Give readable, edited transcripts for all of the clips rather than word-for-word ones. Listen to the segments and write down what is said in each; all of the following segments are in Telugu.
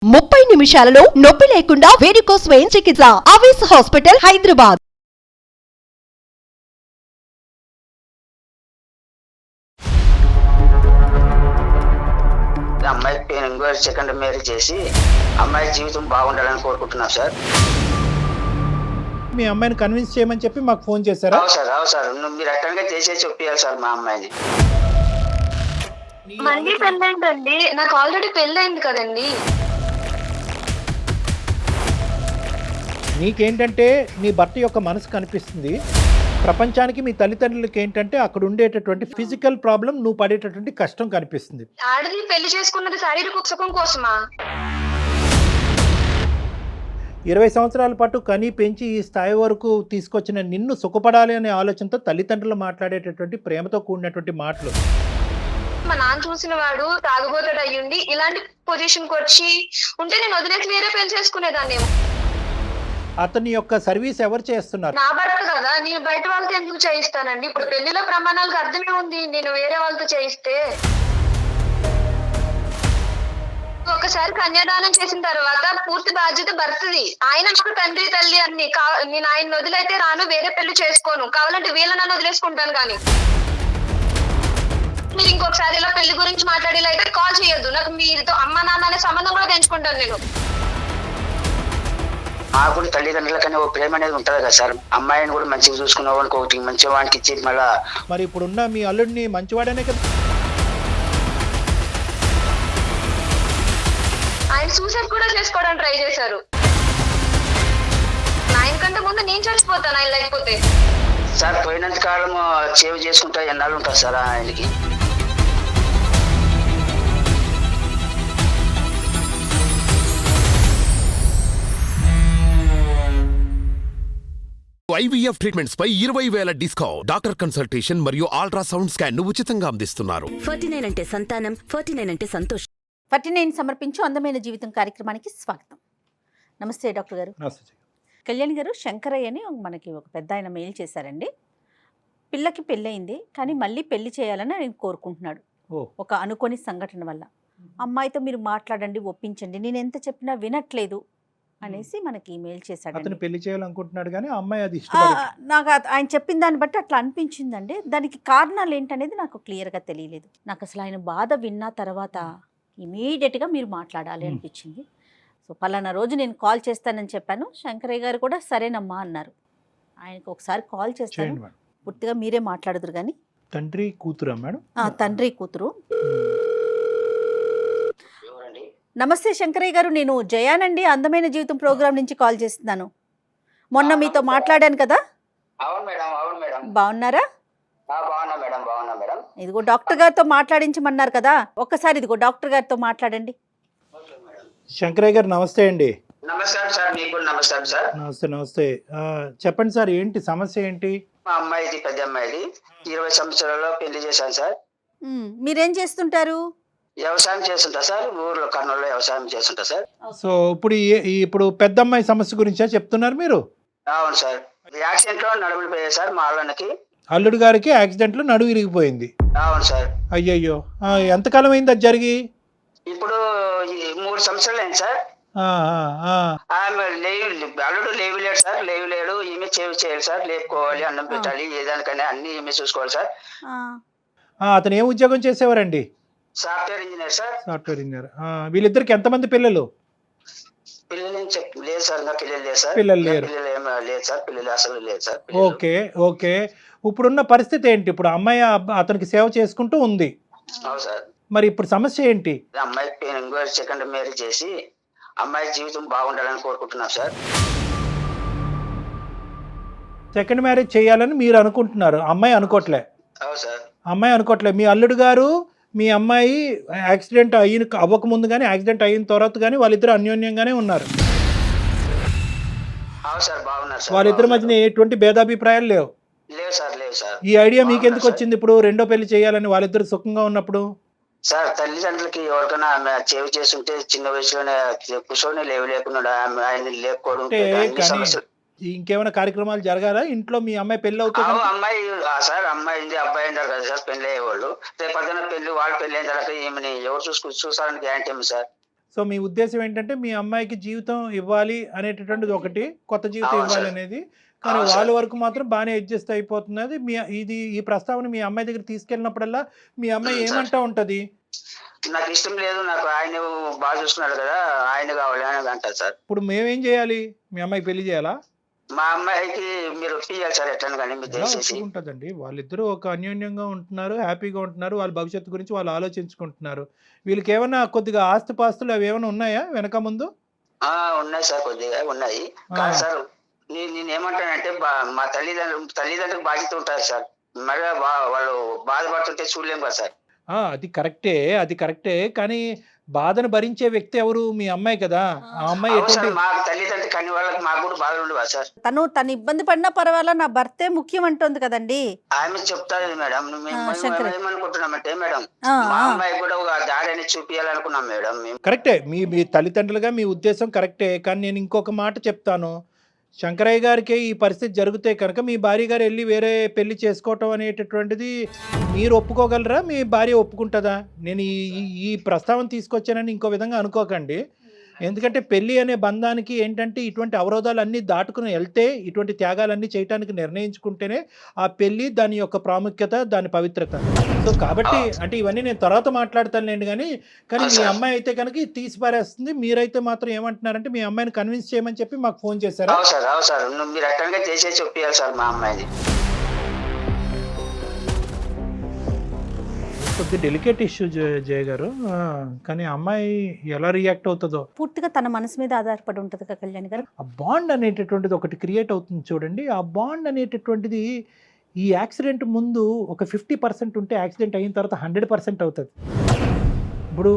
30 నిమిషాలలో నొప్పి లేకుండా వేడికోస్ స్వయం చికిత్స. ఆవేశ హాస్పిటల్, హైదరాబాద్. అమ్మాయికి ఎంక్వైరీ సెకండ్ మ్యారేజ్ చేసి అమ్మాయి జీవితం బాగుండాలని కోరుకుంటున్నాం సార్. మీ అమ్మాయిని కన్విన్స్ చేయమని చెప్పి మాకు ఫోన్ చేశారా? అవును సార్ మీరు అట్టంగా చేసేసి చెప్పాలి సార్ మా అమ్మాయిని. మళ్ళీ పెళ్ళైందండి, నాకు ఆల్రెడీ పెళ్ళైంది కదండి. నీకేంటంటే నీ భర్త యొక్క మనసు కనిపిస్తుంది, ప్రపంచానికి మీ తల్లిదండ్రులకి ఏంటంటే అక్కడ ఉండేటటువంటి ఫిజికల్ ప్రాబ్లం, నువ్వు పడేటటువంటి కష్టం కనిపిస్తుంది. ఆడది పెళ్లి చేసుకున్నది శారీరక సుఖం కోసమా? 20 సంవత్సరాల పాటు కని పెంచి ఈ స్థాయి వరకు తీసుకొచ్చిన నిన్ను సుఖపడాలి అనే ఆలోచనతో తల్లిదండ్రులు మాట్లాడేటటువంటి ప్రేమతో కూడినటువంటి మాటలు. మా నాన్న చూసిన వాడు తాగుబోతాడు అయ్యుండి ఇలాంటి పొజిషన్ కి వచ్చి ఉంటే నేను వదిలేసి వేరే పెళ్లి చేసుకునేదాన్ని. అతని యొక్క సర్వీస్ ఎవరు చేస్తున్నారు? నా భర్త కదా, నేను బయట వాళ్ళతో ఎందుకు చేయిస్తానండి? ఇప్పుడు పెళ్లిలో ప్రమాణాలకు అర్థమే ఉంది, నేను వేరే వాళ్ళతో చేయిస్తే. ఒకసారి కన్యాదానం చేసిన తర్వాత పూర్తి బాధ్యత భర్తది. ఆయన నాకు తండ్రి తల్లి అన్ని. నేను ఆయన వదిలైతే రాను, వేరే పెళ్లి చేసుకోను. కావాలంటే వీళ్ళనన్ను వదిలేసుకుంటాను. కానీ మీరు ఇంకొకసారి ఇలా పెళ్లి గురించి మాట్లాడేలా అయితే కాల్ చేయొద్దు. నాకు మీతో అమ్మ నాన్న అనే సంబంధం కూడా పెంచుకుంటాను నేను. మాకు కూడా తల్లిదండ్రులకనే ఓ ప్రేమ అనేది ఉంటుంది కదా సార్. అమ్మాయిని కూడా మంచిగా చూసుకున్న వానికి ఒకటి మంచిగా వానికి ఇచ్చేది మళ్ళా. మరి ఇప్పుడున్న మీ అల్లుడిని మంచివాడనే కదా? ఆయన సూసైడ్ కూడా చేసుకోవడానికి ట్రై చేశారు. ఆయన కంటే ముందు నేను చచ్చిపోతాను ఆయన లేకపోతే. సార్ పోయినంత కాలం సేవ్ చేసుకుంటా ఎన్నాళ్ళు ఉంటుంది సార్ ఆయనకి. IVF ట్రీట్మెంట్స్ పై 20,000 డిస్కౌంట్. డాక్టర్ కన్సల్టేషన్ మరియు అల్ట్రాసౌండ్ స్కాన్ ను ఉచితంగా అందిస్తున్నారు. 49 అంటే సంతానం, 49 అంటే సంతోషం. 49 సమర్పించు అందమైన జీవితం కార్యక్రమానికి స్వాగతం. నమస్తే డాక్టర్ గారు. కళ్యాణ్ గారు, శంకరయ్య అని మనకి ఒక పెద్ద ఆయన మెయిల్ చేశారండి. పిల్లకి పెళ్ళయింది కానీ మళ్ళీ పెళ్లి చేయాలని ఆయన కోరుకుంటున్నాడు. ఒక అనుకోని సంఘటన వల్ల. అమ్మాయితో మీరు మాట్లాడండి, ఒప్పించండి, నేను ఎంత చెప్పినా వినట్లేదు అనేసి మనకి మెయిల్ చేశాడు. అతను పెళ్లి చేయాలనుకుంటున్నాడు కానీ అమ్మాయి అది నాకు ఆయన చెప్పిన దాన్ని బట్టి అట్లా అనిపించిందండి. దానికి కారణాలు ఏంటనేది నాకు క్లియర్గా తెలియలేదు. నాకు అసలు ఆయన బాధ విన్న తర్వాత ఇమీడియట్గా మీరు మాట్లాడాలి అనిపించింది. సో పలానా రోజు నేను కాల్ చేస్తానని చెప్పాను. శంకరయ్య గారు కూడా సరేనమ్మా అన్నారు. ఆయనకు ఒకసారి కాల్ చేస్తాను, పూర్తిగా మీరే మాట్లాడుదురు కానీ. తండ్రి కూతురా మేడం? తండ్రి కూతురు. నమస్తే శంకరయ్య గారు, నేను జయానండి, అందమైన జీవితం ప్రోగ్రాం నుంచి కాల్ చేస్తున్నాను. మొన్న మీతో మాట్లాడాను కదా. అవును మేడం. బాగున్నారా? బాగున్నా మేడం. ఇదిగో డాక్టర్ గారితో మాట్లాడించమన్నారు కదా, ఒక్కసారి ఇదిగో డాక్టర్ గారితో మాట్లాడండి. శంకరయ్య గారు నమస్తే అండి. నమస్కారం సార్. మీకు కూడా నమస్కారం సార్. నమస్తే. చెప్పండి సార్, ఏంటి సమస్య ఏంటి? మా అమ్మాయిది, పెద్ద అమ్మాయిది 20 సంవత్సరాల్లో పెళ్లి చేశాను సార్. మీరేం చేస్తుంటారు? వ్యవసాయం చేస్తుంటా సార్. ఊర్లో కర్నూలులో వ్యవసాయం చేస్తుంటా సార్. సో ఇప్పుడు పెద్ద అమ్మాయి సమస్య గురించా చెప్తున్నారు మీరు? అవును సార్. యాక్సిడెంట్ లో నడుములు పోయాయి సార్ మా అల్లనికి. అల్లుడు గారికి యాక్సిడెంట్ లో నడుము విరిగిపోయింది. అవును సార్. అయ్యయ్యో, ఎంతకాలం అయింది అది జరిగి? ఇప్పుడు 3 సంవత్సరాలు అయింది సార్. ఆమె అల్లుడు లేవు సార్. ఈమె చేయాలి సార్. లేపుకోవాలి, అన్నం పెట్టాలి, ఏదానికైనా అన్ని ఈమె చూసుకోవాలి సార్. అతను ఏం ఉద్యోగం చేసేవారండి? Software engineer sir. Software engineer. వీళ్ళిద్దరికి ఎంతమంది పిల్లలు? పిల్లలు లేదు సార్. ఇంకా పిల్లలు లేదు సార్. పిల్లలు లేరు. లేదు సార్. పిల్లలు అసలు లేదు సార్. ఓకే. ఇప్పుడున్న పరిస్థితి ఏంటి? ఇప్పుడు అమ్మాయి అతనికి సేవ చేసుకుంటూ ఉంది. అవును సార్. మరి ఇప్పుడు సమస్య ఏంటి? అమ్మాయికి ఎంక్వైరీ సెకండ్ మ్యారేజ్ చేసి అమ్మాయి జీవితం బాగుండాలని కోరుకుంటున్నాం సార్. సెకండ్ మ్యారేజ్ చేయాలని మీరు అనుకుంటున్నారు, అమ్మాయి అనుకోవట్లే. అవును సార్. అమ్మాయి అనుకోవట్లే. మీ అల్లుడు గారు మీ అమ్మాయి యాక్సిడెంట్ అవ్వకముందు కానీ యాక్సిడెంట్ అయిన తర్వాత కానీ వాళ్ళిద్దరు అన్యోన్యంగానే ఉన్నారు. అవును సార్. బాగున్నారు సార్. వాళ్ళిద్దరి మధ్యన ఎటువంటి భేదాభిప్రాయాలు లేవు. లేవు సార్. ఈ ఐడియా మీకు ఎందుకు వచ్చింది ఇప్పుడు రెండో పెళ్లి చేయాలని, వాళ్ళిద్దరు సుఖంగా ఉన్నప్పుడు? సార్ తల్లిదండ్రులకి ఎవరికైనా ఆమె చేవ్ చేస్తుంటే చిన్న వయసులోనే కూర్చొని లేకుండా ఆయన లేకపోవడం. ఇంకేమైనా కార్యక్రమాలు జరగాలా ఇంట్లో? మీ అమ్మాయి పెళ్లి అవుతుంది. అమ్మాయి సార్, అమ్మాయి అబ్బాయి అంటారు కదా సార్, పెళ్లి అయ్యేవాళ్ళు. రేపు పక్కన వాళ్ళ పెళ్లి అయిన తర్వాత ఈమెని ఎవరు చూసారని గ్యారంటీ ఏమి సార్? సో మీ ఉద్దేశం ఏంటంటే మీ అమ్మాయికి జీవితం ఇవ్వాలి అనేటటువంటిది ఒకటి, కొత్త జీవితం అవును ఇవ్వాలి సార్. అనేది. కానీ అవును వాళ్ళ సార్. వరకు మాత్రం బాగానే అడ్జస్ట్ అయిపోతున్నది. ఈ ప్రస్తావన మీ అమ్మాయి దగ్గర తీసుకెళ్ళినప్పుడల్లా మీ అమ్మాయి సార్. ఏమంటా ఉంటది? నాకు ఇష్టం లేదు, నాకు ఆయన బాగా చూస్తున్నాడు కదా, ఆయన కావాలి అని అంటారు సార్. ఇప్పుడు మేమేం చేయాలి? మీ అమ్మాయికి పెళ్లి చేయాలా? మా అమ్మాయికి మీరు ఒప్పియాలి సార్, ఎట్లా కానీ మీరు ఎలా దయచేసి. ఒప్పుకుంటుందండి? వాళ్ళిద్దరూ ఒక అన్యోన్యంగా ఉంటున్నారు, హ్యాపీగా ఉంటున్నారు, వాళ్ళ భవిష్యత్తు గురించి వాళ్ళు ఆలోచించుకుంటున్నారు. వీళ్ళకి ఏమన్నా కొద్దిగా ఆస్తిపాస్తులు అవి ఏమైనా ఉన్నాయా వెనక ముందు? ఉన్నాయి సార్, కొద్దిగా ఉన్నాయి. కానీ సార్ నేను ఏమంటానంటే మా తల్లిదండ్రులకు బాధ్యత ఉంటుంది సార్. మరి వాళ్ళు బాధపడుతుంటే చూడలేము కదా సార్. అది కరెక్టే. కానీ బాధను భరించే వ్యక్తి ఎవరు? మీ అమ్మాయి కదా. ఆ అమ్మాయి అవును సార్, ఎటువంటి మా తల్లిదండ్రులు కని వాళ్ళకి మాకు కూడా బాధలు ఉండవా సార్? తను ఇబ్బంది పడినా పర్వాలా, నా భర్తే ముఖ్యం అంటోంది కదండి. ఆమె చెప్తారు మేడం. శంకర్. ఏమనుకుంటున్నామంటే మేడం, ఆ, మా ఆ. అమ్మాయి కూడా ఒక దారి అనేది చూపించాలనుకున్నాం మేడం మేము. కరెక్టే. మీ తల్లిదండ్రులుగా మీ ఉద్దేశం కరెక్టే. కానీ నేను ఇంకొక మాట చెప్తాను. శంకరయ్య గారికి ఈ పరిస్థితి జరిగితే కనుక మీ భార్య గారు వెళ్ళి వేరే పెళ్లి చేసుకోవటం అనేటటువంటిది మీరు ఒప్పుకోగలరా? మీ భార్య ఒప్పుకుంటుందా? నేను ఈ ప్రస్తావన తీసుకొచ్చానని ఇంకో విధంగా అనుకోకండి. ఎందుకంటే పెళ్లి అనే బంధానికి ఏంటంటే ఇటువంటి అవరోధాలు అన్నీ దాటుకుని వెళ్తే, ఇటువంటి త్యాగాలన్నీ చేయడానికి నిర్ణయించుకుంటేనే ఆ పెళ్లి, దాని యొక్క ప్రాముఖ్యత, దాని పవిత్రత. సో కాబట్టి అంటే ఇవన్నీ నేను తర్వాత మాట్లాడతానులేండి. కానీ మీ అమ్మాయి అయితే కనుక ఇది తీసి పారేస్తుంది. మీరైతే మాత్రం ఏమంటున్నారంటే మీ అమ్మాయిని కన్విన్స్ చేయమని చెప్పి మాకు ఫోన్ చేశారా? అవును సార్, మీరు ఎట్టగా చేసే చెప్పాలి సార్ మా అమ్మాయిని. కొద్ది డెలికేట్ ఇష్యూ జయ గారు. కానీ అమ్మాయి ఎలా రియాక్ట్ అవుతుందో పూర్తిగా తన మనసు మీద ఆధారపడి ఉంటుంది కదా కళ్యాణ్ గారు. ఆ బాండ్ అనేటటువంటిది ఒకటి క్రియేట్ అవుతుంది చూడండి. ఆ బాండ్ అనేటటువంటిది ఈ యాక్సిడెంట్ ముందు ఒక 50% ఉంటే యాక్సిడెంట్ అయిన తర్వాత 100% అవుతుంది. ఇప్పుడు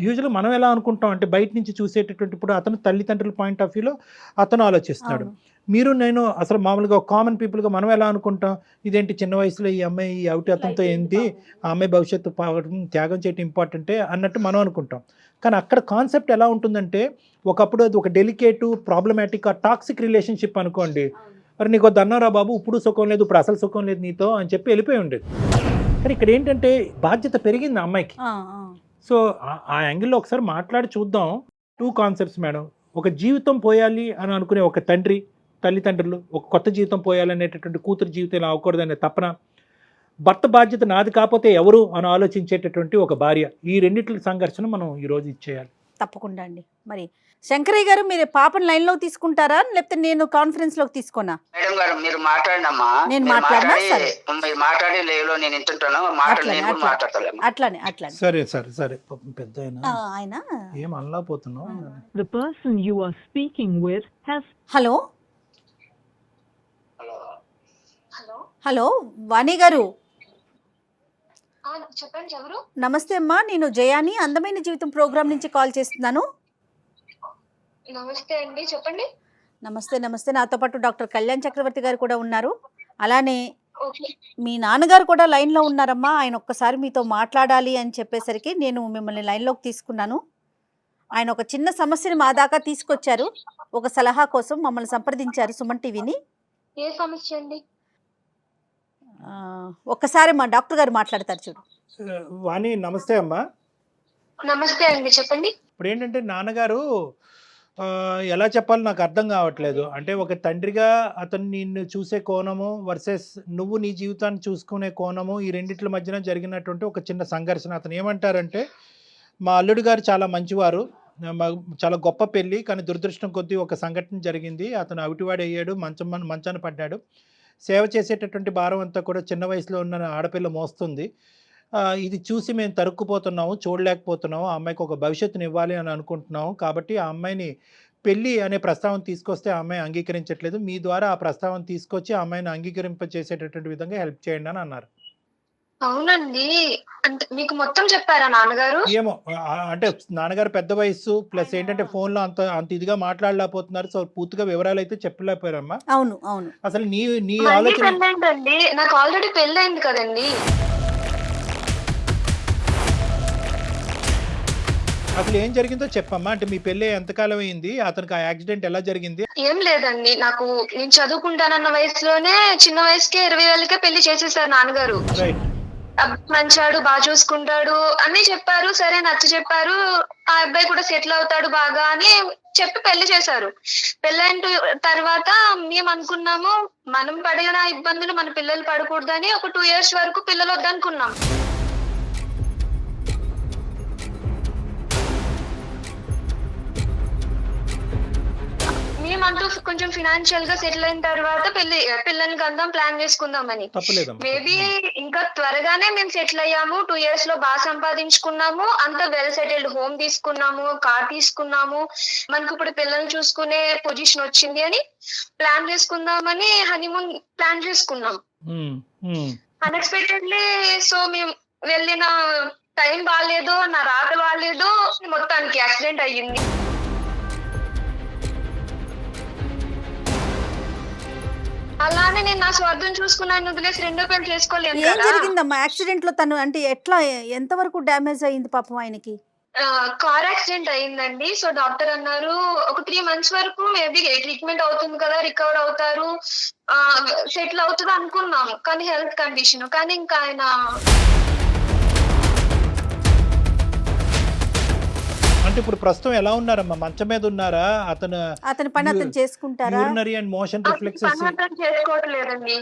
యూజువల్గా మనం ఎలా అనుకుంటాం అంటే బయట నుంచి చూసేటటువంటి, ఇప్పుడు అతను తల్లిదండ్రుల పాయింట్ ఆఫ్ వ్యూలో అతను ఆలోచిస్తున్నాడు. మీరు నేను అసలు మామూలుగా కామన్ పీపుల్గా మనం ఎలా అనుకుంటాం, ఇదేంటి చిన్న వయసులో ఈ అమ్మాయి అవుటి అతనితో ఏంటి, ఆ అమ్మాయి భవిష్యత్తు త్యాగం చేయటం ఇంపార్టెంటే అన్నట్టు మనం అనుకుంటాం. కానీ అక్కడ కాన్సెప్ట్ ఎలా ఉంటుందంటే, ఒకప్పుడు అది ఒక డెలికేటు ప్రాబ్లమాటిక్ టాక్సిక్ రిలేషన్షిప్ అనుకోండి. మరి నీకు దన్నారా బాబు, ఇప్పుడు సుఖం లేదు, ఇప్పుడు అసలు సుఖం లేదు నీతో అని చెప్పి వెళ్ళిపోయి ఉండేది. కానీ ఇక్కడ ఏంటంటే బాధ్యత పెరిగింది ఆ అమ్మాయికి. సో ఆ యాంగిల్లో ఒకసారి మాట్లాడి చూద్దాం. 2 కాన్సెప్ట్స్ మేడం. ఒక జీవితం పోయాలి అని అనుకునే ఒక తల్లిదండ్రులు, ఒక కొత్త జీవితం పోయాలనేటటువంటి కూతురు జీవితం ఇలా అవ్వకూడదనే తపన, భర్త బాధ్యత నాది కాకపోతే ఎవరు అని ఆలోచించేటటువంటి ఒక భార్య, ఈ రెండింటి సంఘర్షణ మనం ఈరోజు ఇచ్చేయాలి. తప్పకుండా అండి. మరి శంకరయ్య గారు, మీరు పాపను లైన్లో తీసుకుంటారా లేకపోతే నేను కాన్ఫరెన్స్లోకి తీసుకోనా? మేడం గారు మీరు మాట్లాడినమ్మా, నేను మాట్లాడినా? సరే, మీరు మాట్లాడి లేవులో నేను వింటుంటాను, నేను కూడా మాట్లాడతాను. అట్లానే సరే పెద్ద ఆయన ఏం అనలేకపోతున్నావు. The person you are speaking with has... hello Vani గారు, చెప్పండి ఎవరు? నమస్తే అమ్మా, నేను జయాని అందమైన జీవితం ప్రోగ్రామ్ నుంచి కాల్ చేస్తున్నాను. నమస్తే అండి, చెప్పండి. నమస్తే. నాతో పాటు డాక్టర్ కళ్యాణ్ చక్రవర్తి గారు కూడా ఉన్నారు. అలానే మీ నాన్నగారు కూడా లైన్లో ఉన్నారమ్మా. ఆయన ఒక్కసారి మీతో మాట్లాడాలి అని చెప్పేసరికి నేను మిమ్మల్ని లైన్లోకి తీసుకున్నాను. ఆయన ఒక చిన్న సమస్యని మా దాకా తీసుకొచ్చారు. ఒక సలహా కోసం మమ్మల్ని సంప్రదించారు సుమన్ టీవీని. ఏ సమస్య అండి? ఒక్కసారి మా డాక్టర్ గారు మాట్లాడతారు చూడు. వాణి నమస్తే అమ్మా. నమస్తే అండి, చెప్పండి. ఇప్పుడు ఏంటంటే నాన్నగారు ఎలా చెప్పాలో నాకు అర్థం కావట్లేదు. అంటే ఒక తండ్రిగా అతను నిన్ను చూసే కోణము వర్సెస్ నువ్వు నీ జీవితాన్ని చూసుకునే కోణము, ఈ రెండిట్ల మధ్యన జరిగినటువంటి ఒక చిన్న సంఘర్షణ. అతను ఏమంటారంటే, మా అల్లుడు గారు చాలా మంచివారు, చాలా గొప్ప పెళ్ళి, కానీ దురదృష్టం కొద్దీ ఒక సంఘటన జరిగింది. అతను అవిటివాడు అయ్యాడు, మంచాన పడ్డాడు. సేవ చేసేటటువంటి భారం అంతా కూడా చిన్న వయసులో ఉన్న ఆడపిల్ల మోస్తుంది. ఇది చూసి మేము తరుక్కుపోతున్నాము, చూడలేకపోతున్నాము. ఆ అమ్మాయికి ఒక భవిష్యత్తుని ఇవ్వాలి అని అనుకుంటున్నాము. కాబట్టి ఆ అమ్మాయిని పెళ్ళి అనే ప్రస్తావన తీసుకొస్తే ఆ అమ్మాయి అంగీకరించట్లేదు. మీ ద్వారా ఆ ప్రస్తావన తీసుకొచ్చి ఆ అమ్మాయిని అంగీకరింప చేసేటటువంటి విధంగా హెల్ప్ చేయండి అని అన్నారు. అవునండి, అంటే మీకు మొత్తం చెప్పారా నాన్నగారు? ఏమో అంటే నాన్నగారు పెద్ద వయసు, ప్లస్ ఏంటంటే ఫోన్లో అంత ఇదిగా మాట్లాడలేకపోతున్నారు. సో పూర్తిగా వివరాలు అయితే చెప్పలేకపోయారమ్మా. అవును. అసలు నీ మళ్ళీ ఆలోచన పెళ్ళైందండి, నాకు ఆల్రెడీ పెళ్ళైంది కదండి. అసలు ఏం జరిగిందో చెప్పమ్మా. అంటే మీ పెళ్ళి ఎంతకాలం అయింది, అతనికి ఆ యాక్సిడెంట్ ఎలా జరిగింది? ఏం లేదండి, నేను చదువుకుంటానన్న వయసులోనే చిన్న వయసుకే 20 ఏళ్ళకే పెళ్లి చేసేసారు నాన్నగారు. రైట్. మంచాడు, బాగా చూసుకుంటాడు అన్ని చెప్పారు. సరే నచ్చ చెప్పారు. ఆ అబ్బాయి కూడా సెటిల్ అవుతాడు బాగా అని చెప్పి పెళ్లి చేశారు. పెళ్ళైన తర్వాత మేము అనుకున్నాము మనం పడిన ఇబ్బందులు మన పిల్లలు పడకూడదని ఒక 2 years వరకు పిల్లలు వద్దనుకున్నాం. మేమంటూ కొంచెం ఫినాన్షియల్ గా సెటిల్ అయిన తర్వాత పిల్లల్ని కందాం ప్లాన్ చేసుకుందామని. మేబీ ఇంకా త్వరగానే మేము సెటిల్ అయ్యాము. 2 years లో బాగా సంపాదించుకున్నాము. అంత వెల్ సెటిల్డ్ హోమ్ తీసుకున్నాము, కార్ తీసుకున్నాము. మనకు ఇప్పుడు పిల్లల్ని చూసుకునే పొజిషన్ వచ్చింది అని ప్లాన్ చేసుకుందామని హనీమూన్ ప్లాన్ చేసుకున్నాం. అన్ఎక్స్పెక్టెడ్లీ సో మేము వెళ్ళిన టైం బాగాలేదు, నా రాత బాగాలేదు, మొత్తానికి యాక్సిడెంట్ అయ్యింది. అలానే నేను నా స్వార్థం చూసుకున్నాను, వదిలేసి రెండో పెళ్లి చేసుకోలేను ఏం కదా. జరిగిందమ్మా యాక్సిడెంట్ లో? తను అంటే ఎట్లా, ఎంతవరకు డ్యామేజ్ అయింది పాపం ఆయనకి? కార్ యాక్సిడెంట్ అయిందండి. సో డాక్టర్ అన్నారు ఒక 3 months వరకు మేబీ ట్రీట్మెంట్ అవుతుంది కదా, రికవర్ అవుతారు, సెటిల్ అవుతుంది అనుకున్నాము. కానీ హెల్త్ కండిషన్, కానీ ఇంకా ఆయన అంటే ఇప్పుడు ప్రస్తుతం ఎలా ఉన్నారమ్మా? మంచం మీద ఉన్నారా? అతని పని అతను చేసుకుంటారా? యూరినరీ అండ్ మోషన్ రిఫ్లెక్సెస్ పని చేసుకోవట్లేదండి.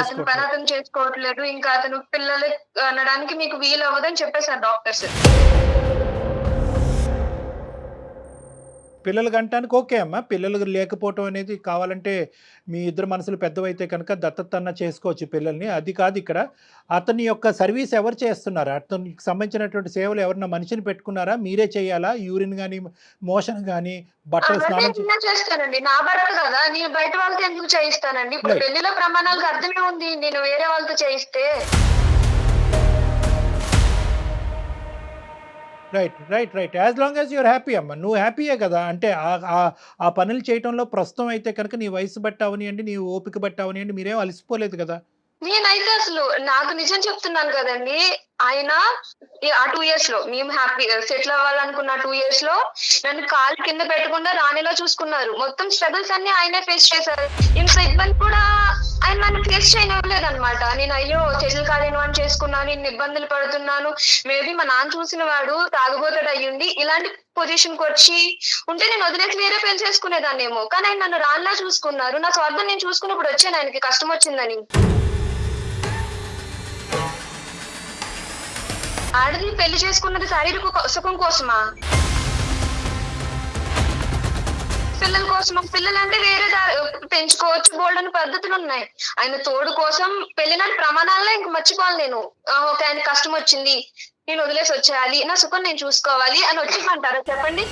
అతను పని అతను చేసుకోవట్లేదు. ఇంకా అతను పిల్లలు అనడానికి మీకు వీలు అవ్వదని చెప్పేశారు డాక్టర్స్. పిల్లలు కంటానికి ఓకే అమ్మా. పిల్లలు లేకపోవటం అనేది కావాలంటే మీ ఇద్దరు మనసులు పెద్దవైతే కనుక దత్తత అన్న చేసుకోవచ్చు పిల్లల్ని. అది కాదు ఇక్కడ. అతని యొక్క సర్వీస్ ఎవరు చేస్తున్నారు? అతనికి సంబంధించినటువంటి సేవలు ఎవరన్నా మనిషిని పెట్టుకున్నారా? మీరే చేయాలా? యూరిన్ కానీ మోషన్ కానీ బట్టలు స్నానం చేస్తానండి. నా భర్త కదా, నేను బయట వాళ్ళతో ఎందుకు చేయిస్తానండి? ఇప్పుడు పెళ్లిలో ప్రమాణాలకు అర్థమే ఉంది నేను వేరే వాళ్ళతో చేయిస్తే. Right as long as you're happy అమ్మ. నువ్వు హ్యాపీయే కదా. అంటే ఆ పనులు చేయటంలో ప్రస్తుతం అయితే కనుక నీ వయసు బట్టి అవనియండి, నీ ఓపిక బట్టి అవనియండి, మీరేం అలసిపోలేదు కదా. నేనైతే అసలు నాకు నిజం చెప్తున్నాను కదండి, ఆయన ఆ 2 years లో మేము హ్యాపీ సెటిల్ అవ్వాలనుకున్న 2 years లో నన్ను కాలు కింద పెట్టకుండా రాణిలో చూసుకున్నారు. మొత్తం స్ట్రగుల్స్ అన్ని ఆయనే ఫేస్ చేశారు. ఇంత ఇబ్బంది కూడా ఆయన నన్ను ఫేస్ చేయనివ్వలేదు అనమాట. నేను అయ్యో సెటిల్ కాలేను అని చేసుకున్నాను, ఇన్ని ఇబ్బందులు పడుతున్నాను, మేబీ మా నాన్న చూసిన వాడు తాగుబోతాడు అయ్యుండి ఇలాంటి పొజిషన్ కి వచ్చి ఉంటే నేను వదిలేసి వేరే పెళ్లి చేసుకునేదాన్నేమో. కానీ ఆయన నన్ను రాణిలా చూసుకున్నారు. నా స్వార్థం నేను చూసుకున్నప్పుడు వచ్చాను ఆయనకి కష్టం వచ్చిందని. ఆడది పెళ్లి చేసుకున్నది శారీరక సుఖం కోసమా? పిల్లల కోసమా? పిల్లలంటే వేరే పెంచుకోవచ్చు, బోల్డని పద్ధతులు ఉన్నాయి. ఆయన తోడు కోసం పెళ్లినాటి ప్రమాణాల్లో ఇంక మర్చిపోవాలి నేను. ఒక ఆయన కష్టం వచ్చింది, నేను వదిలేసి వచ్చేయాలి, నా సుఖం నేను చూసుకోవాలి అని వచ్చిమంటారా చెప్పండి?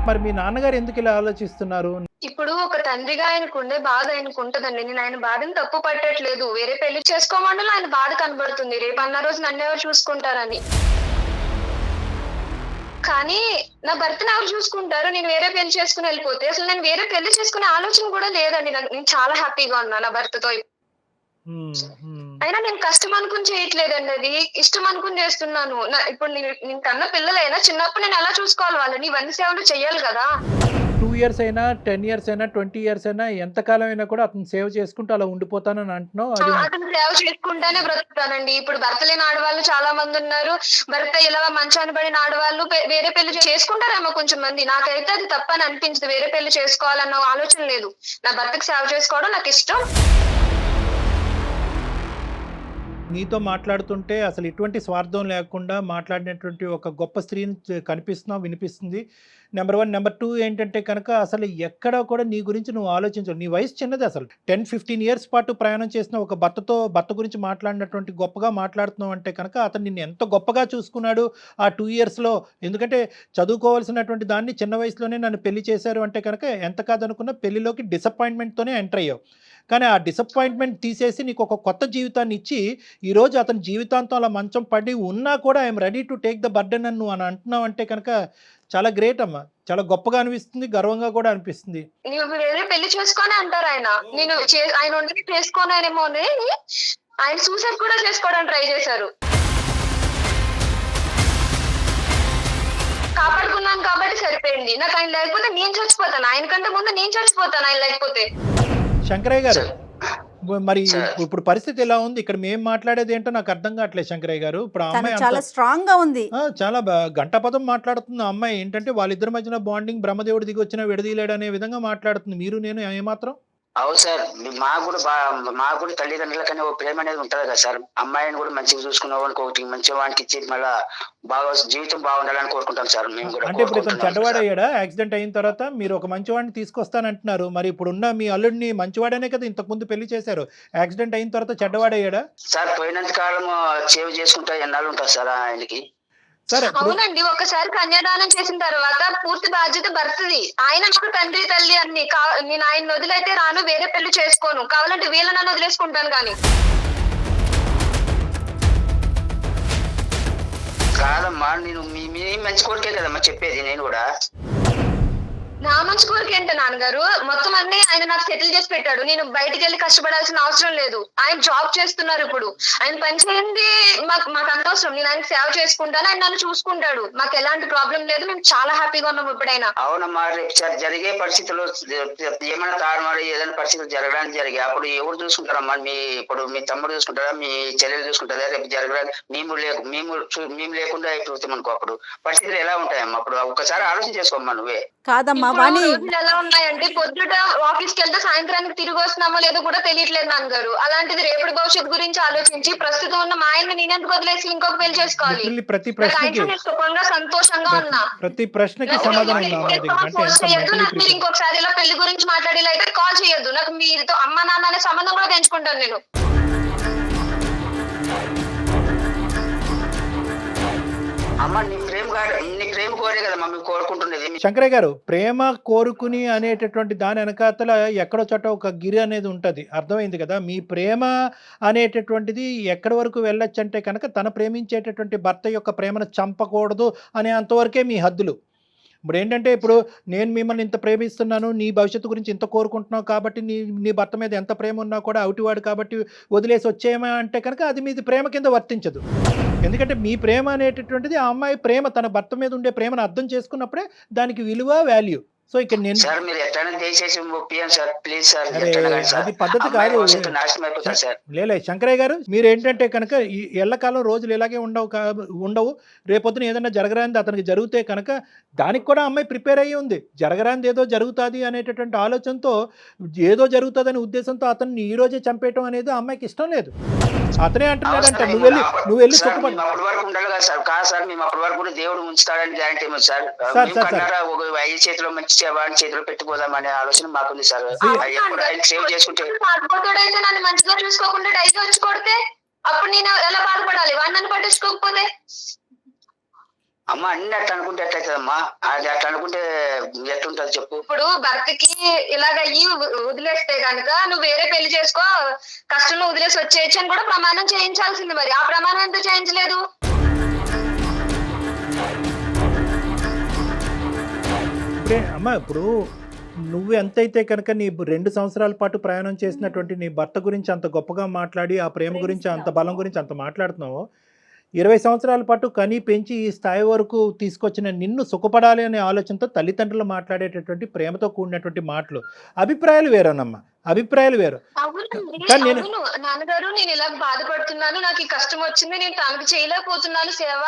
మరి మీ నాన్నగారు ఎందుకు ఇలా ఆలోచిస్తున్నారు? ఇప్పుడు ఒక తండ్రిగా ఆయనకు ఉండే బాధ ఆయనకు ఉంటదండి. నేను ఆయన బాధను తప్పు పట్టట్లేదు. వేరే పెళ్లి చేసుకోమండలో ఆయన బాధ కనబడుతుంది, రేపు అన్న రోజు నన్ను ఎవరు చూసుకుంటారని. కానీ నా భర్తను ఎవరు చూసుకుంటారు? నేను వేరే పెళ్లి చేసుకుని వెళ్ళిపోతే అసలు నేను వేరే పెళ్లి చేసుకునే ఆలోచన కూడా లేదండి. నేను చాలా హ్యాపీగా ఉన్నా నా భర్తతో. అయినా నేను కష్టం అనుకుని చేయట్లేదండి, అది ఇష్టం అనుకుని చేస్తున్నాను. ఇప్పుడు నేను కన్న పిల్లలైనా చిన్నప్పుడు నేను ఎలా చూసుకోవాలి వాళ్ళని, ఇవన్నీ సేవలు చెయ్యాలి కదా. 2 years అయినా 10 years అయినా 20 years అయినా ఎంతకాలం అయినా కూడా అతను సేవ్ చేసుకుంటూ అలా ఉండిపోతానని అంటున్నావు. అతను సేవ చేసుకుంటానే బ్రతుకుతానండి. ఇప్పుడు భర్త లేని ఆడవాళ్ళు చాలా మంది ఉన్నారు. భర్త ఇలా మంచాన్ని పడిన ఆడవాళ్ళు వేరే పెళ్లి చేసుకుంటారేమో కొంచెం మంది. నాకైతే అది తప్పని అనిపించదు. వేరే పెళ్లి చేసుకోవాలన్న ఆలోచన లేదు. నా భర్తకు సేవ చేసుకోవడం నాకు ఇష్టం. నీతో మాట్లాడుతుంటే అసలు ఎటువంటి స్వార్థం లేకుండా మాట్లాడినటువంటి ఒక గొప్ప స్త్రీని కనిపిస్తున్నావు, వినిపిస్తుంది. నెంబర్ 1. నెంబర్ 2 ఏంటంటే కనుక అసలు ఎక్కడ కూడా నీ గురించి నువ్వు ఆలోచించవు. నీ వయసు చిన్నది. అసలు 10-15 years పాటు ప్రయాణం చేసిన ఒక భర్త గురించి మాట్లాడినటువంటి గొప్పగా మాట్లాడుతున్నావు అంటే కనుక అతను నిన్ను ఎంత గొప్పగా చూసుకున్నాడు ఆ 2 yearsలో. ఎందుకంటే చదువుకోవాల్సినటువంటి దాన్ని చిన్న వయసులోనే నన్ను పెళ్లి చేశారు అంటే కనుక ఎంత కాదనుకున్నా పెళ్లిలోకి డిసప్పాయింట్మెంట్తోనే ఎంటర్ అయ్యావు. కానీ ఆ డిసప్పాయింట్మెంట్ తీసేసి నీకు ఒక కొత్త జీవితాన్ని ఇచ్చి ఈరోజు అతని జీవితాంతం అలా మంచం పడి ఉన్నా కూడా I'm ready to take the burden అని నువ్వు అని అంటున్నావు అంటే కనుక చాలా గ్రేట్ అమ్మా. చాలా గొప్పగా అనిపిస్తుంది, గర్వంగా కూడా అనిపిస్తుంది. వేరే పెళ్లి చేసుకొని అంటారు ఆయన. నేను ఆయన ఉండి చేసుకోనేమో అని ఆయన సూసైడ్ కూడా చేసుకోవడానికి ట్రై చేశారు. కాపాడుకున్నాను కాబట్టి సరిపోయింది. నాకు ఆయన లేకపోతే నేను చచ్చిపోతాను. ఆయన కంటే ముందు నేను చచ్చిపోతాను ఆయన లేకపోతే. శంకరయ్య గారు, మరి సార్. ఇప్పుడు పరిస్థితి ఎలా ఉంది? ఇక్కడ మేము మాట్లాడేది ఏంటో నాకు అర్థం కావట్లేదు శంకరయ్య గారు. ఇప్పుడు ఆ తను అమ్మాయి చాలా స్ట్రాంగ్ గా ఉంది. చాలా గంటపదం మాట్లాడుతుంది ఆ అమ్మాయి. ఏంటంటే వాళ్ళిద్దరి మధ్యన బాండింగ్ బ్రహ్మదేవుడు దిగి వచ్చినా విడదీయలేడు అనే విధంగా మాట్లాడుతుంది. మీరు నేను ఏమాత్రం అవును సార్, మాకు కూడా తల్లిదండ్రులకనే ఒక ప్రేమ అనేది ఉంటది కదా సార్. అమ్మాయిని కూడా మంచిగా చూసుకున్న వానికి ఒకటి మంచి వానికి ఇచ్చి మళ్ళా బాగా జీవితం బాగుండాలని కోరుకుంటాం సార్. మేము కూడా అంటే ఇప్పుడు ఇతను కోరుకుంటున్నాం సార్. చెడ్డవాడయ్యాడా? యాక్సిడెంట్ అయిన తర్వాత మీరు ఒక మంచివాడిని తీసుకొస్తానంటున్నారు. మరి ఇప్పుడున్న మీ అల్లుడిని మంచివాడనే కదా ఇంతకు ముందు పెళ్లి చేశారు. యాక్సిడెంట్ అయిన తర్వాత చెడ్డవాడయ్యాడా? సార్ పోయినంత కాలం సేవ్ చేసుకుంటా ఎన్నాళ్ళు ఉంటుంది సార్ ఆయనకి. సరే ఇప్పుడు అవునండి, ఒకసారి కన్యాదానం చేసిన తర్వాత పూర్తి బాధ్యత భర్తది. ఆయన నాకు తండ్రి తల్లి అన్ని. నేను ఆయన వదిలైతే రాను, వేరే పెళ్లి చేసుకోను. కావాలంటే వీళ్ళ నన్ను వదిలేసుకుంటాను. కానీ కాదమ్మా, నేను మీ మంచి కోరికే కదమ్మా చెప్పేది. నేను కూడా నా మంచి కోరిక ఏంటో నాన్నగారు, మొత్తం అన్ని ఆయన నాకు సెటిల్ చేసి పెట్టాడు. నేను బయటికి వెళ్ళి కష్టపడాల్సిన అవసరం లేదు. ఆయన జాబ్ చేస్తున్నారు ఇప్పుడు. ఆయన పని చేయండి మాకు అంత అవసరం. నేను ఆయన సేవ చేసుకుంటాను, ఆయన నన్ను చూసుకుంటాడు. మాకు ఎలాంటి ప్రాబ్లం లేదు. మేము చాలా హ్యాపీగా ఉన్నాం ఇప్పుడైనా. అవునమ్మా, రేపు జరిగే పరిస్థితుల్లో ఏమైనా తారుమారు ఏదైనా పరిస్థితులు జరగడానికి జరిగాయి అప్పుడు ఎవరు చూసుకుంటారమ్మా? ఇప్పుడు మీ తమ్ముడు చూసుకుంటారా, మీ చెల్లెలు చూసుకుంటారా? రేపు జరగడానికి మేము లేకుండా అయిపోతాం అనుకో, అప్పుడు పరిస్థితులు ఎలా ఉంటాయమ్మా? అప్పుడు ఒకసారి ఆలోచన చేసుకోమ్మా నువ్వే. కాదమ్మా ఇప్పుడు వాణి, రోజులు ఎలా ఉన్నాయంటే పొద్దుట ఆఫీస్ కి వెళ్తే సాయంత్రానికి తిరిగి వస్తున్నామో లేదో కూడా తెలియట్లేదు నాన్నగారు. అలాంటిది రేపటి భవిష్యత్తు గురించి ఆలోచించి ప్రస్తుతం ఉన్న మా ఆయన్ని నేనెందుకు వదిలేసి ఇంకొక పెళ్లి చేసుకోవాలి? లిటరల్లీ ప్రతి నాకు ప్రశ్నకి ఆయనతో నేను సుఖంగా సంతోషంగా ఉన్నా. ప్రతి ప్రశ్నకి సమాధానం ఉందా అమ్మాయి దగ్గర? అంటే ఎంత మెంటలీ నాకు మీరు ఇంకొకసారి ఇలా పెళ్లి గురించి మాట్లాడేలా అయితే కాల్ చేయొద్దు. నాకు మీతో అమ్మ నాన్న అనే సంబంధం కూడా పెంచుకుంటాను నేను. అమ్మ నీ ప్రేమ కోరే కదమ్మా మేము కోరుకుంటున్నది. శంకరయ్య గారు, ప్రేమ కోరుకుని అనేటటువంటి దాని వెనకాతల ఎక్కడో చోట ఒక గిరి అనేది ఉంటుంది. అర్థమైంది కదా? మీ ప్రేమ అనేటటువంటిది ఎక్కడి వరకు వెళ్ళొచ్చు అంటే కనుక తన ప్రేమించేటటువంటి భర్త యొక్క ప్రేమను చంపకూడదు అనే అంతవరకే మీ హద్దులు. ఇప్పుడు ఏంటంటే, ఇప్పుడు నేను మిమ్మల్ని ఇంత ప్రేమిస్తున్నాను, నీ భవిష్యత్తు గురించి ఇంత కోరుకుంటున్నావు కాబట్టి నీ భర్త మీద ఎంత ప్రేమ ఉన్నా కూడా అవుటివాడు కాబట్టి వదిలేసి వచ్చేయమా అంటే కనుక అది మీది ప్రేమ కింద వర్తించదు. ఎందుకంటే మీ ప్రేమ అనేటటువంటిది ఆ అమ్మాయి ప్రేమ, తన భర్త మీద ఉండే ప్రేమను అర్థం చేసుకున్నప్పుడే దానికి విలువ, వాల్యూ. సో ఇక్కడ నేను సార్ మీరు ఎట్లైనా దయచేసి ఒప్పియండి సార్, ప్లీజ్ సార్. అది పద్ధతి కాదు. నాశనం అయిపోతుంది సార్. లేలే శంకరయ్య గారు, మీరు ఏంటంటే కనుక ఈ ఎల్లకాలం రోజులు ఇలాగే ఉండవు. రేపొద్దున ఏదైనా జరగరానిది అతనికి జరిగితే కనుక దానికి కూడా అమ్మాయి ప్రిపేర్ అయ్యి ఉంది. జరగరానిది ఏదో జరుగుతుంది అనేటటువంటి ఆలోచనతో, ఏదో జరుగుతుంది అనే ఉద్దేశంతో అతన్ని ఈ రోజే చంపేయటం అనేది ఆ అమ్మాయికి ఇష్టం లేదు. అతనే అంటున్నాడంట నువ్వు వెళ్ళి సుఖపడి. అప్పటి వరకు ఉండాలి కదా సార్. కాదు సార్, మేము అప్పటి వరకు కూడా దేవుడు ఉంచుతాడని గ్యారంటీ ఏమో సార్. ఒక 5 చేతిలో మంచి వాడి చేతిలో పెట్టుకోదామనే ఆలోచన మాకుంది సార్. ఎప్పుడు ఆయన సేవ్ చేసుకుంటే అయితే నన్ను మంచిగా చూసుకోకుండా డైలీ వచ్చి కొడితే అప్పుడు నేను ఎలా బాధపడాలి? వాడిని నన్ను పట్టించుకోకపోతే? అమ్మ అన్ని అట్లా అనుకుంటే ఎట్లయితుందమ్మా? అది అట్లా అనుకుంటే ఎట్లుంటది చెప్పు? ఇప్పుడు భర్తకి ఇలాగయ్యి వదిలేస్తే కనుక నువ్వు వేరే పెళ్లి చేసుకో, కష్టంలో వదిలేసి వచ్చేయచ్చు అని కూడా ప్రమాణం చేయించాల్సింది. మరి ఆ ప్రమాణం ఎంత చేయించలేదు? అమ్మా ఇప్పుడు నువ్వు ఎంతైతే కనుక నీ 2 సంవత్సరాల పాటు ప్రయాణం చేసినటువంటి నీ భర్త గురించి అంత గొప్పగా మాట్లాడి, ఆ ప్రేమ గురించి అంత బలం గురించి అంత మాట్లాడుతున్నావో, 20 సంవత్సరాల పాటు కని పెంచి ఈ స్థాయి వరకు తీసుకొచ్చిన నిన్ను సుఖపడాలి అనే ఆలోచనతో తల్లిదండ్రులు మాట్లాడేటటువంటి ప్రేమతో కూడినటువంటి మాటలు, అభిప్రాయాలు వేరేనమ్మా, అభిప్రాయాలు వేరు. కానీ నేను నాన్నగారు, నేను ఇలా బాధపడుతున్నాను, నాకు ఈ కష్టం వచ్చింది, నేను తనకు చేయలేకపోతున్నాను సేవ,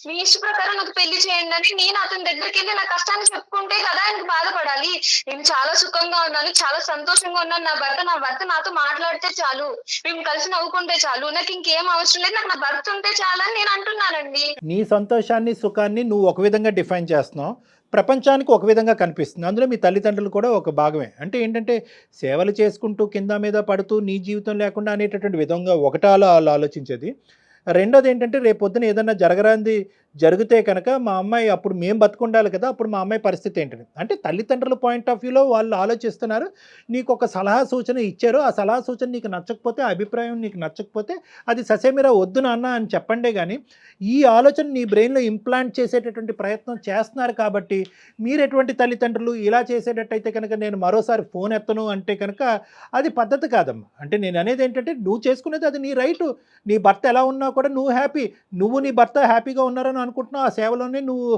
మీ ఇష్ట ప్రకారం నాకు పెళ్లి చేయండి అని నేను అతని దగ్గరికి వెళ్ళి నా కష్టాన్ని చెప్పుకుంటే కదా ఆయనకు బాధపడాలి. నేను చాలా సుఖంగా ఉన్నాను, చాలా సంతోషంగా ఉన్నాను. నా భర్త నాతో మాట్లాడితే చాలు, మేము కలిసి నవ్వుకుంటే చాలు, నాకు ఇంకేం అవసరం లేదు, నాకు నా భర్త ఉంటే చాలు అని నేను అంటున్నానండి. నీ సంతోషాన్ని, సుఖాన్ని నువ్వు ఒక విధంగా డిఫైన్ చేస్తున్నావు, ప్రపంచానికి ఒక విధంగా కనిపిస్తుంది. అందులో మీ తల్లిదండ్రులు కూడా ఒక భాగమే. అంటే ఏంటంటే, సేవలు చేసుకుంటూ కింద మీద పడుతూ నీ జీవితం లేకుండా అనేటటువంటి విధంగా ఒకటాలో వాళ్ళు ఆలోచించేది. రెండోది ఏంటంటే, రేపొద్దున ఏదన్నా జరగరాంది జరిగితే కనుక మా అమ్మాయి అప్పుడు మేము బతుకుండాలి కదా, అప్పుడు మా అమ్మాయి పరిస్థితి ఏంటని. అంటే తల్లిదండ్రుల పాయింట్ ఆఫ్ వ్యూలో వాళ్ళు ఆలోచిస్తున్నారు. నీకు ఒక సలహా సూచన ఇచ్చారు, ఆ సలహా సూచన నీకు నచ్చకపోతే, అభిప్రాయం నీకు నచ్చకపోతే అది ససేమిరా వద్దు నాన్న అని చెప్పండే. కానీ ఈ ఆలోచన నీ బ్రెయిన్లో ఇంప్లాంట్ చేసేటటువంటి ప్రయత్నం చేస్తున్నారు. కాబట్టి మీరు ఎటువంటి తల్లిదండ్రులు ఇలా చేసేటట్టయితే కనుక నేను మరోసారి ఫోన్ ఎత్తను అంటే కనుక అది పద్ధతి కాదమ్మా. అంటే నేను అనేది ఏంటంటే, నువ్వు చేసుకునేది అది నీ రైటు. నీ భర్త ఎలా ఉన్నా కూడా నువ్వు హ్యాపీ, నువ్వు నీ భర్త హ్యాపీగా ఉన్నారని అనుకుంటున్నావు, ఆ సేవలోనే నువ్వు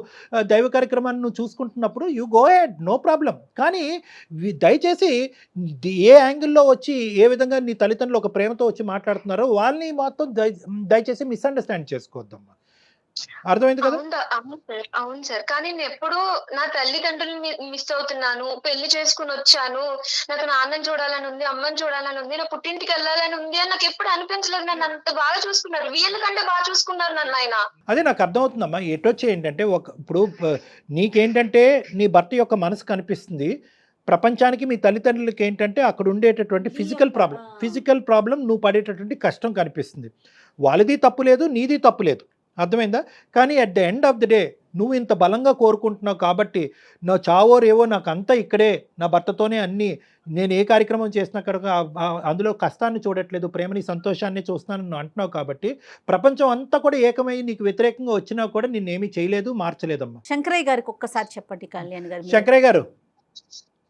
దైవ కార్యక్రమాన్ని నువ్వు చూసుకుంటున్నప్పుడు you go head, no problem. కానీ దయచేసి ఏ యాంగిల్లో వచ్చి ఏ విధంగా నీ తల్లిదండ్రులు ఒక ప్రేమతో వచ్చి మాట్లాడుతున్నారో వాళ్ళని మొత్తం దయచేసి మిస్అండర్స్టాండ్ చేసుకోవద్దమ్మా. అర్థమైంది కదా? అవును సార్, కానీ నేను ఎప్పుడు నా తల్లిదండ్రులు మిస్ అవుతున్నాను. పెళ్లి చేసుకుని వచ్చాను, నాకు నాన్నని చూడాలని ఉంది, అమ్మని చూడాలని ఉంది, నా పుట్టింటికి వెళ్ళాలని ఉంది అని నాకు ఎప్పుడు అనిపించలేదు. నన్ను అంత బాగా చూసుకున్నారు, వీళ్ళకంటే బాగా చూసుకున్నారు నన్ను ఆయన. అదే నాకు అర్థమవుతుందమ్మా. ఎటొచ్చి ఏంటంటే ఇప్పుడు నీకేంటంటే నీ భర్త యొక్క మనసు కనిపిస్తుంది, ప్రపంచానికి మీ తల్లిదండ్రులకి ఏంటంటే అక్కడ ఉండేటటువంటి ఫిజికల్ ప్రాబ్లం నువ్వు పడేటటువంటి కష్టం కనిపిస్తుంది. వాళ్ళది తప్పు లేదు, నీది తప్పు లేదు, అర్థమైందా? కానీ at the end of the day నువ్వు ఇంత బలంగా కోరుకుంటున్నావు కాబట్టి నా చావో రేవో నాకు అంతా ఇక్కడే, నా భర్తతోనే అన్నీ, నేను ఏ కార్యక్రమం చేసినా కనుక అందులో కష్టాన్ని చూడట్లేదు, ప్రేమని సంతోషాన్ని చూస్తున్నాను నువ్వు అంటున్నావు కాబట్టి ప్రపంచం అంతా కూడా ఏకమై నీకు వ్యతిరేకంగా వచ్చినా కూడా నిన్నేమీ చేయలేదు, మార్చలేదమ్మా. శంకరయ్య గారికి ఒక్కసారి చెప్పండి కళ్యాణ్ గారు. శంకరయ్య గారు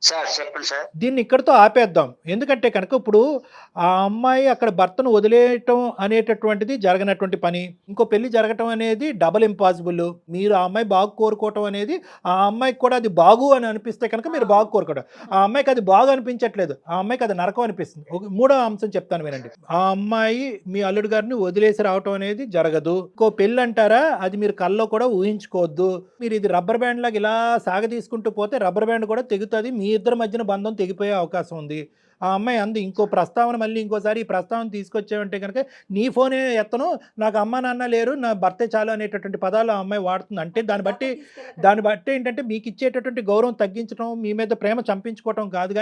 సార్ చెప్పండి సార్. దీన్ని ఇక్కడితో ఆపేద్దాం. ఎందుకంటే కనుక ఇప్పుడు ఆ అమ్మాయి అక్కడ భర్తను వదిలేయటం అనేటటువంటిది జరగనటువంటి పని, ఇంకో పెళ్లి జరగటం అనేది డబల్ ఇంపాసిబుల్. మీరు ఆ అమ్మాయి బాగు కోరుకోవటం అనేది ఆ అమ్మాయికి కూడా అది బాగు అని అనిపిస్తే కనుక మీరు బాగు కోరుకోవడం, ఆ అమ్మాయికి అది బాగు అనిపించట్లేదు, ఆ అమ్మాయికి అది నరకం అనిపిస్తుంది. మూడో అంశం చెప్తాను వినండి. ఆ అమ్మాయి మీ అల్లుడు గారిని వదిలేసి రావటం అనేది జరగదు. ఇంకో పెళ్ళి అంటారా, అది మీరు కల్లో కూడా ఊహించుకోవద్దు. మీరు ఇది రబ్బర్ బ్యాండ్ లాగా ఇలా సాగ తీసుకుంటూ పోతే రబ్బర్ బ్యాండ్ కూడా తెగుతుంది, మీ ఇద్దరి మధ్యన బంధం తెగిపోయే అవకాశం ఉంది. ఆ అమ్మాయి అంది ఇంకో ప్రస్తావన, మళ్ళీ ఇంకోసారి ఈ ప్రస్తావన తీసుకొచ్చావంటే కనుక నీ ఫోనే ఎత్తను, నాకు అమ్మ నాన్న లేరు, నా భర్తే చాలు అనేటటువంటి పదాలు ఆ అమ్మాయి వాడుతుంది. అంటే దాన్ని బట్టి ఏంటంటే మీకు ఇచ్చేటటువంటి గౌరవం తగ్గించడం, మీ మీద ప్రేమ చంపించుకోవటం కాదు,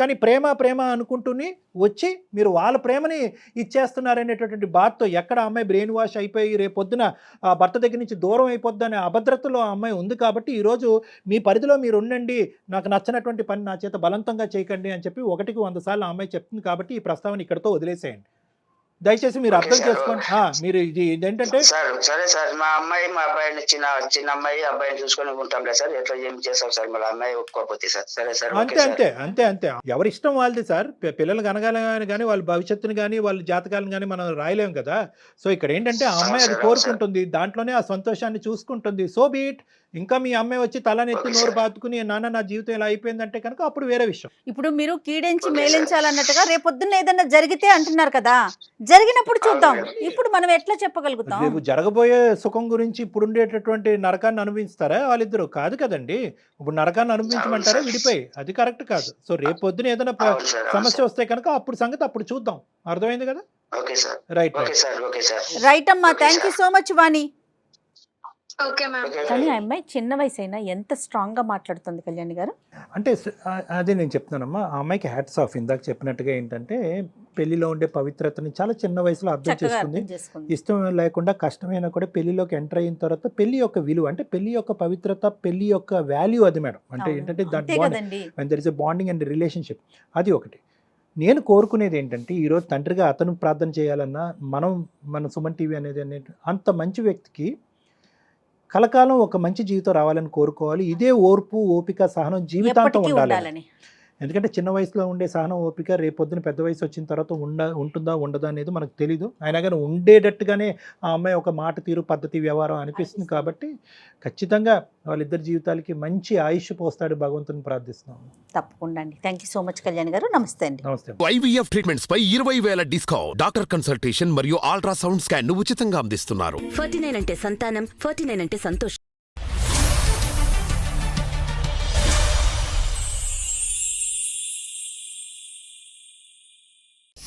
కానీ ప్రేమ అనుకుంటూనే వచ్చి మీరు వాళ్ళ ప్రేమని ఇచ్చేస్తున్నారనేటటువంటి బాధతో ఎక్కడ ఆ అమ్మాయి బ్రెయిన్ వాష్ అయిపోయి రేపొద్దున ఆ భర్త దగ్గర నుంచి దూరం అయిపోద్ది అనే అభద్రతలో ఆ అమ్మాయి ఉంది. కాబట్టి ఈరోజు మీ పరిధిలో మీరు ఉండండి, నాకు నచ్చినటువంటి పని నా చేత బలవంతంగా చేయకండి అని చెప్పి 1కి 100 సార్లు ఆ అమ్మాయి చెప్తుంది. కాబట్టి ఈ ప్రస్తావన ఇక్కడితో వదిలేసేయండి. దయచేసి మీరు అర్థం చేసుకోండి. మీరు ఇది ఏంటంటే సరే సార్, మా అమ్మాయి మా అబ్బాయిని చిన్న అమ్మాయి అబ్బాయిని చూసుకొని ఉంటాంలే సార్, ఎట్లా ఏం చేస్తాం సార్, మళ్ళీ అమ్మాయి ఒప్పుకోకపోతే సార్. సరే సార్, అంతే ఎవరి ఇష్టం వాళ్ళది సార్. పిల్లలు కనగాలని కానీ వాళ్ళ భవిష్యత్తుని కానీ వాళ్ళ జాతకాలను కానీ మనం రాయలేం కదా. సో ఇక్కడ ఏంటంటే ఆ అమ్మాయి అది కోరుకుంటుంది, దాంట్లోనే ఆ సంతోషాన్ని చూసుకుంటుంది. So beat. ఇంకా మీ అమ్మాయి వచ్చి తలనెత్తి నోరు బాదుకుని నాన్న నా జీవితం ఇలా అయిపోయిందంటే కనుక అప్పుడు వేరే విషయం. ఇప్పుడు మీరు కీడించి మేలించాలన్నట్టుగా రేపొద్దున్న ఏదన్నా జరిగితే అంటున్నారు కదా, జరిగినప్పుడు చూద్దాం. ఇప్పుడు మనం ఎట్లా చెప్పగలుగుతాం? రేపు జరగబోయే సుఖం గురించి ఇప్పుడు ఉండేటటువంటి నరకాన్ని అనుభవిస్తారా వాళ్ళిద్దరు? కాదు కదండి. ఇప్పుడు నరకాన్ని అనుభవించమంటారా విడిపోయి? అది కరెక్ట్ కాదు. సో రేపొద్దున ఏదైనా సమస్య వస్తే కనుక అప్పుడు సంగతి అప్పుడు చూద్దాం. అర్థమైంది కదా? రైట్ అమ్మా, thank you so much Vani. Okay ma'am. కానీ ఆ అమ్మాయి చిన్న వయసు అయినా ఎంత స్ట్రాంగ్ గా మాట్లాడుతుంది కళ్యాణ్ గారు. అంటే అదే నేను చెప్తున్నానమ్మా, ఆ అమ్మాయికి హ్యాట్స్ ఆఫ్. ఇందాక చెప్పినట్టుగా ఏంటంటే పెళ్లిలో ఉండే పవిత్రతని చాలా చిన్న వయసులో అర్థం చేసుకుంది. ఇష్టం లేకుండా కష్టమైనా కూడా పెళ్లిలోకి ఎంటర్ అయిన తర్వాత పెళ్లి యొక్క విలువ, అంటే పెళ్లి యొక్క పవిత్రత, పెళ్లి యొక్క వాల్యూ అది మేడం. అంటే ఏంటంటే there is a bonding and relationship. అది ఒకటి. నేను కోరుకునేది ఏంటంటే ఈరోజు తండ్రిగా అతను ప్రార్థన చేయాలన్నా మన సుమన్ టీవీ అనేది అంత మంచి వ్యక్తికి కలకాలం ఒక మంచి జీవితం రావాలని కోరుకోవాలి. ఇదే ఓర్పు, ఓపిక, సహనం జీవితాంతం ఉండాలని. ఎందుకంటే చిన్న వయసులో ఉండే సహనం, ఓపిక రేపొద్దున పెద్ద వయసు వచ్చిన తర్వాత ఉంటుందా ఉండదా అనేది మనకు తెలీదు. అయినా కానీ ఉండేటట్టుగానే ఆ అమ్మాయి ఒక మాట తీరు, పద్ధతి, వ్యవహారం అనిపిస్తుంది. కాబట్టి ఖచ్చితంగా వాళ్ళిద్దరి జీవితాలకి మంచి ఆయుష్ పోస్తాడు భగవంతుని ప్రార్థిస్తున్నాం. తప్పకుండా అండి. Thank you so much Kalyan గారు. నమస్తే అండి. నమస్తే. IVF ట్రీట్మెంట్స్ పై 20,000 డిస్కౌంట్, డాక్టర్ కన్సల్టేషన్ మరియు అల్ట్రాసౌండ్ స్కాన్ ను ఉచితంగా అందిస్తున్నారు. 49 అంటే సంతానం, 49 అంటే సంతోషం.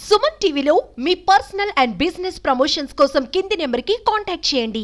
సుమన్ టీవీలో మీ పర్సనల్ అండ్ బిజినెస్ ప్రమోషన్స్ కోసం కింది నెంబర్కి కాంటాక్ట్ చేయండి.